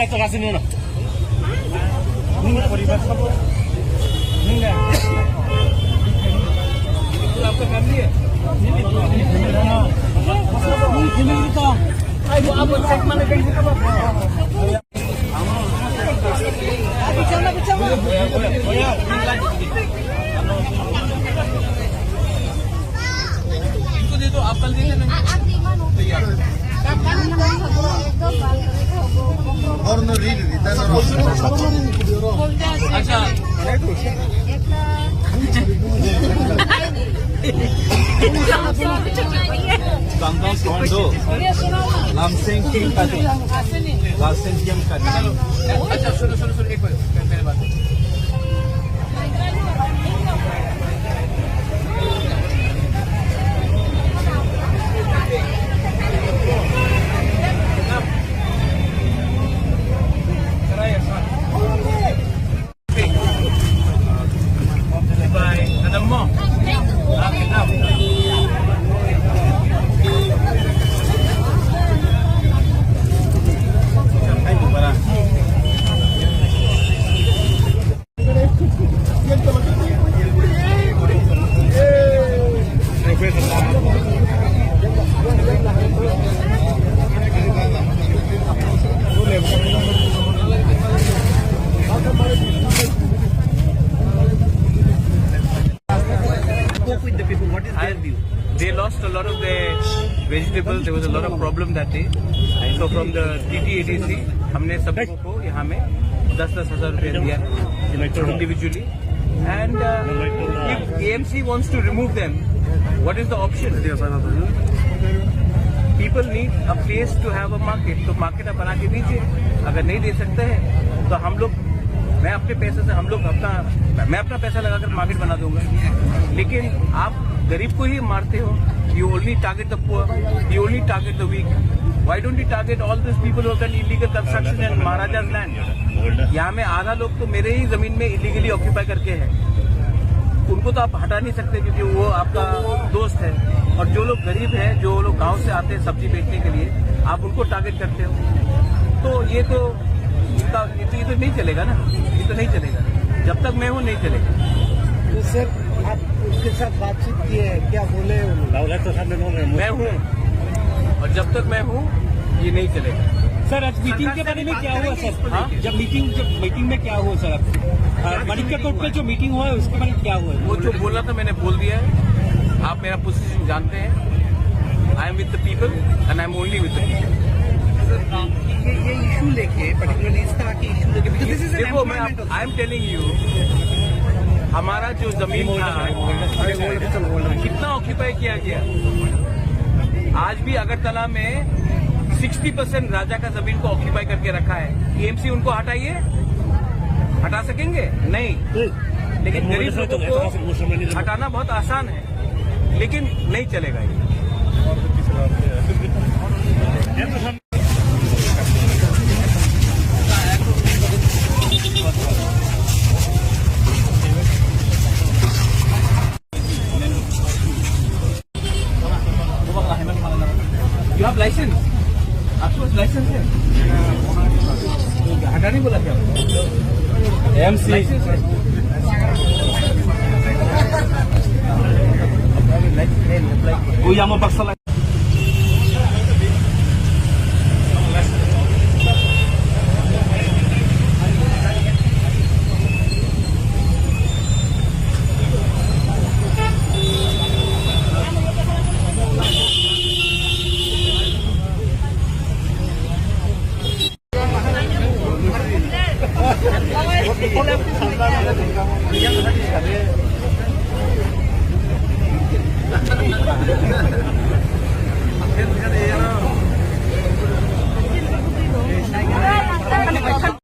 এত কাছে নিও না পরিবার সব आपका फैमिली है दे दो आप कल दे देना और नो रीड अच्छा Kangkong Kondo, Lamseng Kim Kati, Lamseng Kim Kati. अच्छा सुनो एक बार मेरे बात They lost a lot of their vegetables. There was a lot of problem that day. So from the TTADC, हमने सबको को यहाँ में 10,000 रुपए दिया individually. And if AMC wants to remove them, what is the option? People need a place to have a market. तो market आप बना के दीजिए. अगर नहीं दे सकते हैं तो हम लोग मैं अपने पैसे से मैं अपना पैसा लगाकर मार्केट बना दूंगा. लेकिन आप गरीब को ही मारते हो. You only target the poor. You only target the weak. Why don't you target all these people who have done illegal construction in Maharaja's land? यहाँ में आधा लोग तो मेरे ही जमीन में इलीगली ऑक्यूपाई करके हैं. उनको तो आप हटा नहीं सकते क्योंकि वो आपका दोस्त है. और जो लोग गरीब हैं, जो लोग गांव से आते हैं सब्जी बेचने के लिए, आप उनको टारगेट करते हो. तो ये तो नहीं चलेगा ना. ये तो नहीं चलेगा. जब तक मैं हूँ नहीं चलेगा. तो सर आप उसके साथ बातचीत किए, क्या बोले? मैं हूँ और जब तक मैं हूँ ये नहीं चलेगा. सर आज मीटिंग के बारे में क्या हुआ सर? हाँ? जब मीटिंग में क्या हुआ सर? मणिका कोर्ट पे जो मीटिंग हुआ है उसके बारे में क्या हुआ? वो जो बोला था मैंने बोल दिया है. आप मेरा पोजीशन जानते हैं. I am with the people and I am only with the people. ये इशू लेके पर्टिकुलरली इस तरह के इशू लेके देखो मैं आई एम टेलिंग यू, हमारा जो जमीन था कितना ऑक्यूपाई किया गया. आज भी अगरतला में 60% राजा का जमीन को ऑक्यूपाई करके रखा है. एएमसी उनको हटा सकेंगे? नहीं. लेकिन गरीब लोगों को हटाना बहुत आसान है, लेकिन नहीं चलेगा ये. You have license? आपके पास लाइसेंस है? हटा नहीं बोला क्या? AMC कोई यहाँ पर है